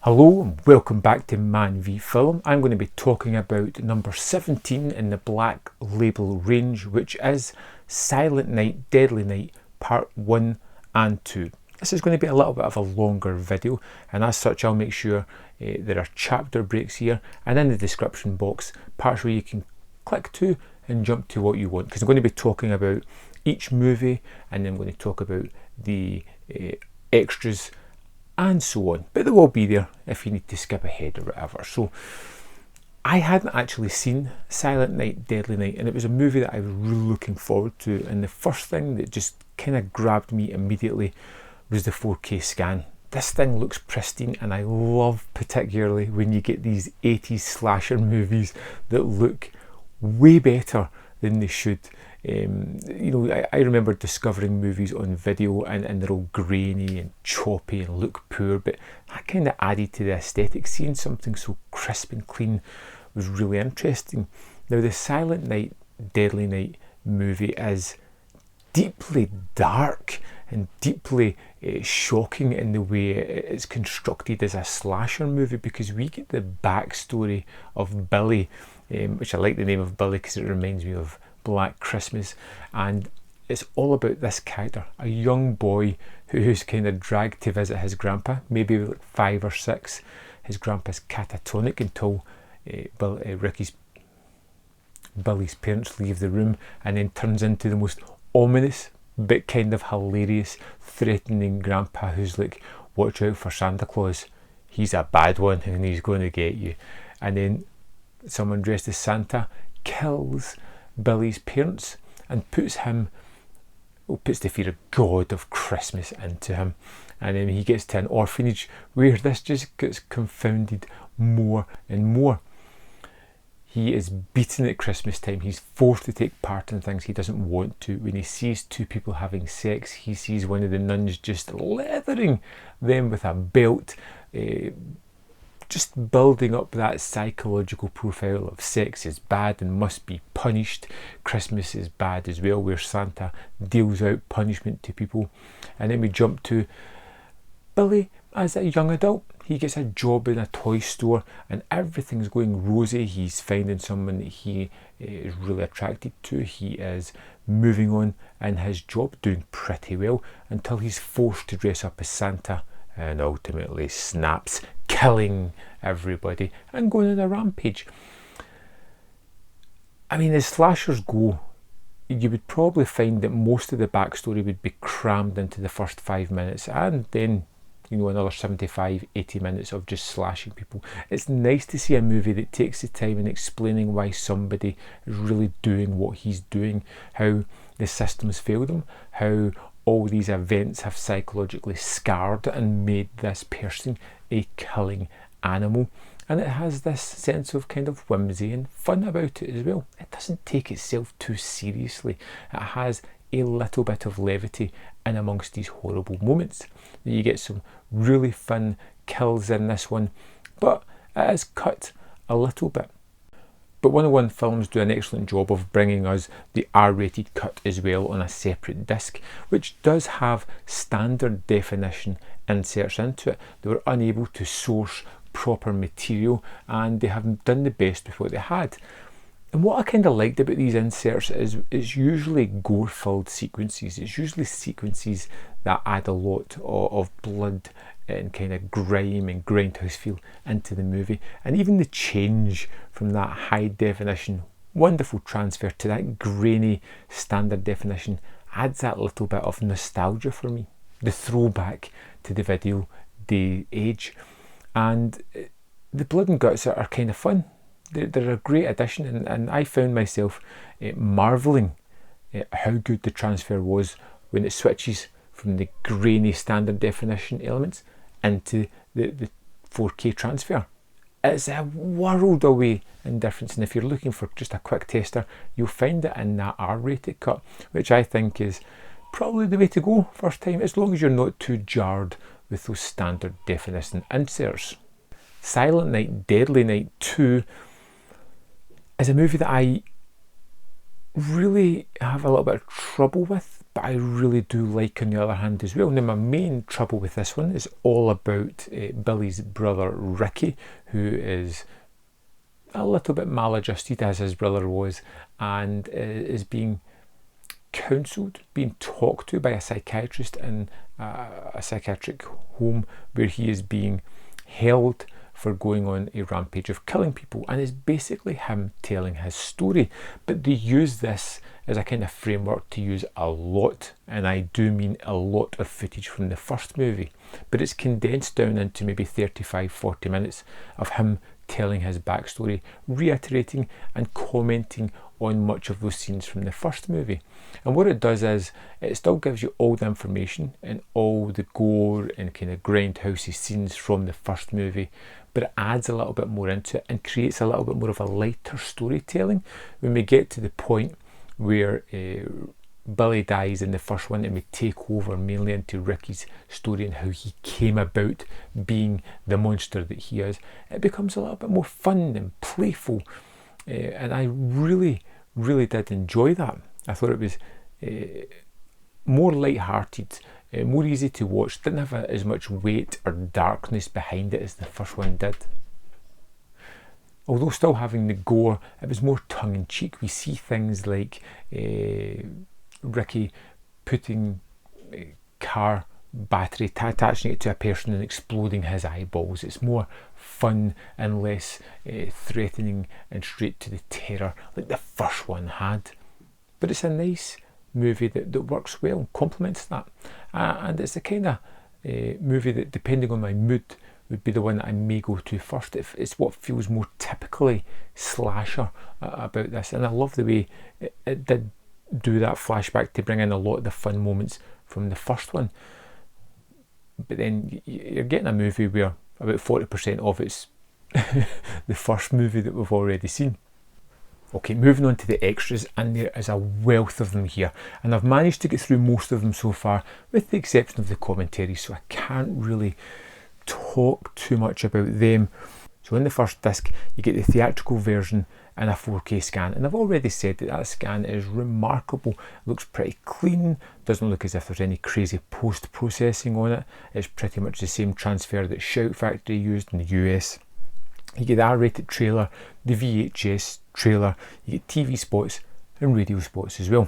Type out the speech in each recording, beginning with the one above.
Hello and welcome back to Man v Film. I'm going to be talking about number 17 in the Black Label range, which is Silent Night, Deadly Night, Part 1 and 2. This is going to be a little bit of a longer video, and as such I'll make sure there are chapter breaks here, and in the description box, parts where you can click to and jump to what you want, because I'm going to be talking about each movie, and then I'm going to talk about the extras and so on, but they will be there if you need to skip ahead or whatever. So I hadn't actually seen Silent Night, Deadly Night, and it was a movie that I was really looking forward to, and the first thing that just kind of grabbed me immediately was the 4K scan. This thing looks pristine, and I love particularly when you get these 80s slasher movies that look way better than they should. I remember discovering movies on video and they're all grainy and choppy and look poor, but that kind of added to the aesthetic. Seeing something so crisp and clean was really interesting. Now, the Silent Night, Deadly Night movie is deeply dark and deeply shocking in the way it's constructed as a slasher movie, because we get the backstory of Billy, which I like the name of Billy because it reminds me of Black Christmas, and it's all about this character, a young boy who's kind of dragged to visit his grandpa, maybe like 5 or 6. His grandpa's catatonic until Billy's parents leave the room, and then turns into the most ominous but kind of hilarious, threatening grandpa who's like, watch out for Santa Claus, he's a bad one and he's going to get you. And then someone dressed as Santa kills Billy's parents and puts the fear of God of Christmas into him, and then he gets to an orphanage where this just gets confounded more and more. He is beaten at Christmas time. He's forced to take part in things he doesn't want to. When he sees 2 people having sex, he sees one of the nuns just leathering them with a belt, just building up that psychological profile of sex is bad and must be punished. Christmas is bad as well, where Santa deals out punishment to people. And then we jump to Billy as a young adult. He gets a job in a toy store and everything's going rosy. He's finding someone that he is really attracted to. He is moving on in his job, doing pretty well, until he's forced to dress up as Santa and ultimately snaps, killing everybody and going on a rampage. I mean, as slashers go, you would probably find that most of the backstory would be crammed into the first 5 minutes, and then another 75-80 minutes of just slashing people. It's nice to see a movie that takes the time in explaining why somebody is really doing what he's doing, how the systems failed him, how all these events have psychologically scarred and made this person a killing animal. And it has this sense of kind of whimsy and fun about it as well. It doesn't take itself too seriously. It has a little bit of levity in amongst these horrible moments. You get some really fun kills in this one, but it is cut a little bit. But 101 Films do an excellent job of bringing us the R-rated cut as well on a separate disc, which does have standard definition inserts into it. They were unable to source proper material, and they haven't done the best with what they had. And what I kind of liked about these inserts is it's usually gore-filled sequences. It's usually sequences that add a lot of blood and kind of grime and grindhouse feel into the movie. And even the change from that high definition, wonderful transfer to that grainy standard definition adds that little bit of nostalgia for me. The throwback to the video day age. And the blood and guts are kind of fun. They're a great addition, and I found myself marvelling at how good the transfer was when it switches from the grainy standard definition elements into the 4K transfer. It's a world away in difference, and if you're looking for just a quick tester, you'll find it in that R-rated cut, which I think is probably the way to go first time, as long as you're not too jarred with those standard definition inserts. Silent Night, Deadly Night 2 is a movie that I really have a little bit of trouble with, but I really do like on the other hand as well. Now, my main trouble with this one is all about Billy's brother Ricky, who is a little bit maladjusted as his brother was, and is being counselled, being talked to by a psychiatrist in a psychiatric home where he is being held for going on a rampage of killing people, and it's basically him telling his story. But they use this as a kind of framework to use a lot, and I do mean a lot, of footage from the first movie, but it's condensed down into maybe 35-40 minutes of him telling his backstory, reiterating and commenting on much of those scenes from the first movie. And what it does is it still gives you all the information and all the gore and kind of grindhousey scenes from the first movie, but it adds a little bit more into it and creates a little bit more of a lighter storytelling when we get to the point where Billy dies in the first one, and we take over mainly into Ricky's story and how he came about being the monster that he is. It becomes a little bit more fun and playful, and I really did enjoy that. I thought it was more light-hearted, more easy to watch, didn't have as much weight or darkness behind it as the first one did. Although still having the gore, it was more tongue-in-cheek. We see things like Ricky putting car battery, attaching it to a person and exploding his eyeballs. It's more fun and less threatening and straight to the terror like the first one had. But it's a nice movie that works well and complements that. And it's the kind of movie that, depending on my mood, would be the one that I may go to first. It's what feels more typically slasher about this. And I love the way it did do that flashback to bring in a lot of the fun moments from the first one. But then you're getting a movie where about 40% of it's the first movie that we've already seen. Okay, moving on to the extras, and there is a wealth of them here, and I've managed to get through most of them so far, with the exception of the commentary, so I can't really talk too much about them. So in the first disc you get the theatrical version and a 4K scan, and I've already said that scan is remarkable. It looks pretty clean, doesn't look as if there's any crazy post-processing on it. It's pretty much the same transfer that Shout Factory used in the US. You get the R-rated trailer, the VHS trailer, you get TV spots and radio spots as well.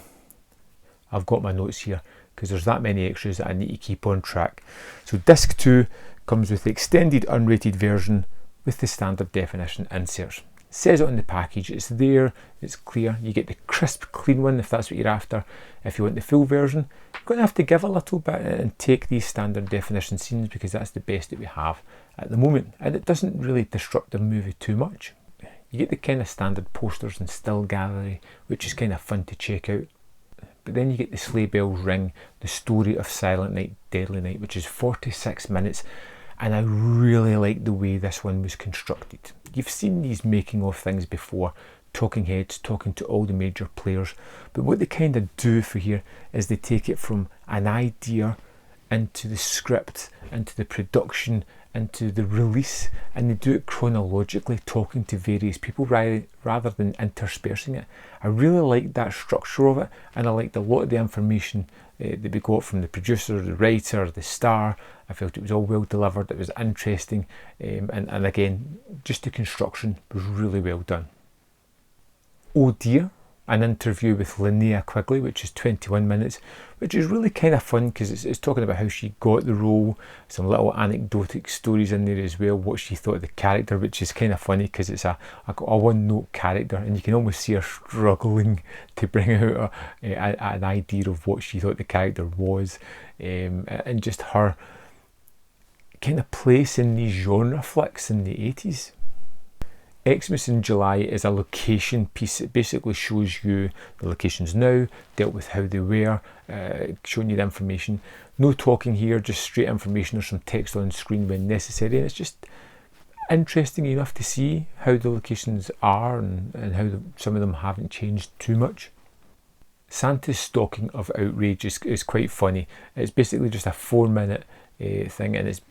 I've got my notes here because there's that many extras that I need to keep on track. So disc 2 comes with the extended unrated version with the standard definition inserts. It says it on the package, it's there, it's clear. You get the crisp clean one if that's what you're after. If you want the full version, you're going to have to give a little bit and take these standard definition scenes because that's the best that we have at the moment, and it doesn't really disrupt the movie too much. You get the kind of standard posters and still gallery, which is kind of fun to check out. But then you get the Sleigh Bells Ring, the story of Silent Night, Deadly Night, which is 46 minutes, and I really like the way this one was constructed. You've seen these making of things before, talking heads talking to all the major players, but what they kind of do for here is they take it from an idea into the script, into the production, into the release, and they do it chronologically, talking to various people rather than interspersing it. I really liked that structure of it, and I liked a lot of the information that we got from the producer, the writer, the star. I felt it was all well delivered, it was interesting, and again, just the construction was really well done. Oh Dear, an interview with Linnea Quigley, which is 21 minutes, which is really kind of fun because it's talking about how she got the role, some little anecdotic stories in there as well, what she thought of the character, which is kind of funny because it's a one-note character, and you can almost see her struggling to bring out an idea of what she thought the character was, and just her kind of place in these genre flicks in the 80s. Xmas in July is a location piece. It basically shows you the locations now, dealt with how they were, showing you the information. No talking here, just straight information or some text on screen when necessary, and it's just interesting enough to see how the locations are and how some of them haven't changed too much. Santa's Stalking of Outrage is quite funny. It's basically just a 4-minute thing, and it's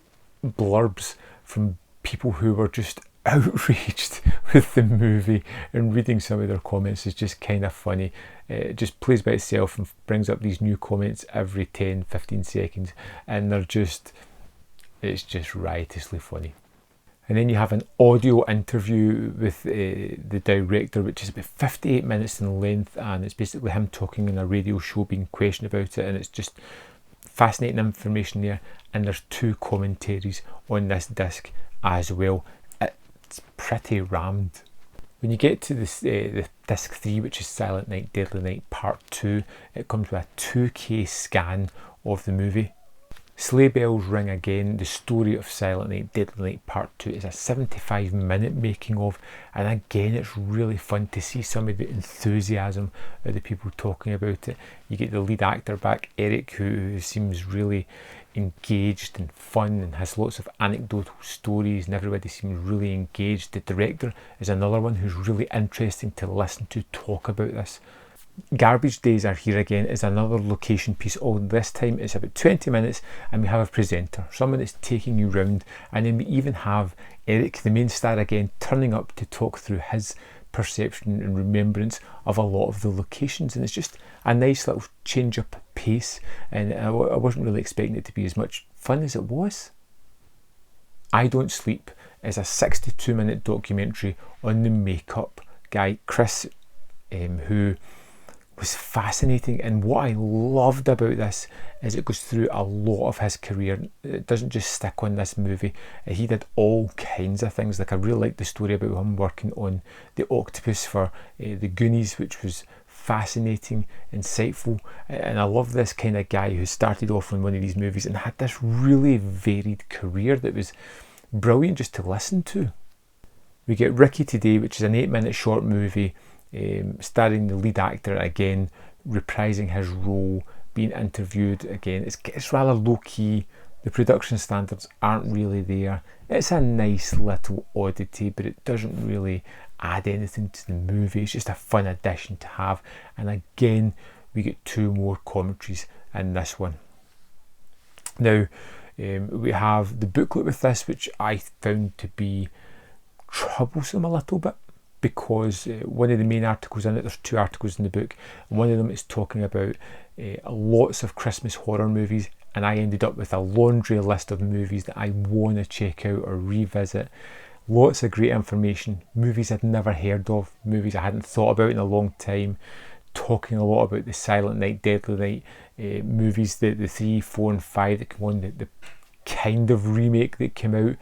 blurbs from people who were just outraged with the movie, and reading some of their comments is just kind of funny. It just plays by itself and brings up these new comments every 10-15 seconds, and it's just riotously funny. And then you have an audio interview with the director, which is about 58 minutes in length, and it's basically him talking in a radio show, being questioned about it, and it's just fascinating information there. And there's 2 commentaries on this disc as well. It's pretty rammed. When you get to this, the disc 3, which is Silent Night, Deadly Night Part 2, it comes with a 2K scan of the movie. Sleigh Bells Ring Again, the story of Silent Night, Deadly Night Part 2 is a 75-minute making of, and again it's really fun to see some of the enthusiasm of the people talking about it. You get the lead actor back, Eric, who seems really engaged and fun and has lots of anecdotal stories, and everybody seems really engaged. The director is another one who's really interesting to listen to talk about this. Garbage Days Are Here Again is another location piece. This time it's about 20 minutes, and we have a presenter, someone that's taking you round, and then we even have Eric, the main star again, turning up to talk through his perception and remembrance of a lot of the locations, and it's just a nice little change up pace, and I wasn't really expecting it to be as much fun as it was. I Don't Sleep is a 62-minute documentary on the makeup guy Chris, who was fascinating, and what I loved about this is it goes through a lot of his career. It doesn't just stick on this movie. He did all kinds of things. Like, I really liked the story about him working on the octopus for the Goonies, which was fascinating, insightful, and I love this kind of guy who started off on one of these movies and had this really varied career that was brilliant just to listen to. We get Ricky Today, which is an 8-minute short movie starring the lead actor again, reprising his role, being interviewed again. It's rather low-key. The production standards aren't really there. It's a nice little oddity, but it doesn't really add anything to the movie. It's just a fun addition to have. And again, we get 2 more commentaries in this one. Now, we have the booklet with this, which I found to be troublesome a little bit, because one of the main articles in it, there's 2 articles in the book, and one of them is talking about lots of Christmas horror movies, and I ended up with a laundry list of movies that I want to check out or revisit. Lots of great information, movies I'd never heard of, movies I hadn't thought about in a long time, talking a lot about the Silent Night, Deadly Night movies, the 3, 4 and 5 that came on, the kind of remake that came out.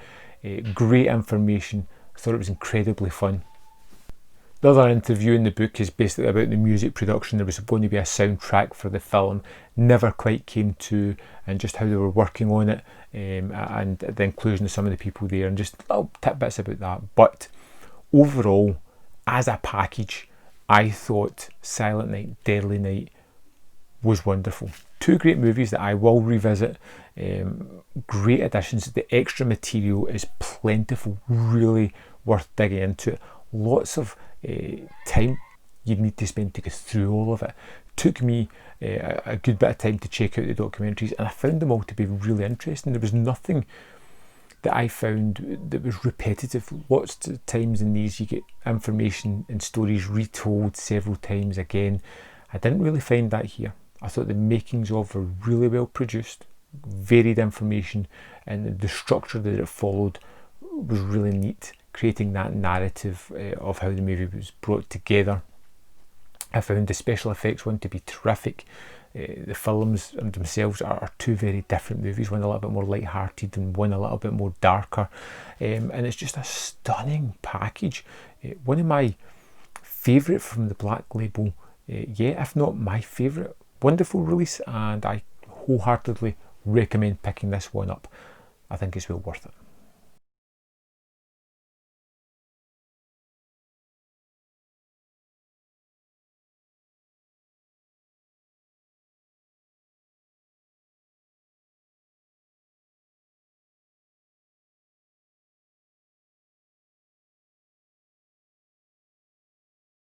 Great information. I thought it was incredibly fun. The other interview in the book is basically about the music production. There was going to be a soundtrack for the film, never quite came to, and just how they were working on it, and the inclusion of some of the people there, and just little tidbits about that. But overall, as a package, I thought Silent Night, Deadly Night was wonderful. 2 great movies that I will revisit. Great additions. The extra material is plentiful, really worth digging into it. Lots of time you'd need to spend to go through all of it. Took me a good bit of time to check out the documentaries, and I found them all to be really interesting. There was nothing that I found that was repetitive. Lots of times in these you get information and stories retold several times again. I didn't really find that here. I thought the makings of were really well produced, varied information, and the structure that it followed was really neat, creating that narrative of how the movie was brought together. I found the special effects one to be terrific. The films themselves are 2 very different movies, one a little bit more light-hearted and one a little bit more darker, and it's just a stunning package. One of my favourite from the Black Label, if not my favourite. Wonderful release, and I wholeheartedly recommend picking this one up. I think it's well worth it.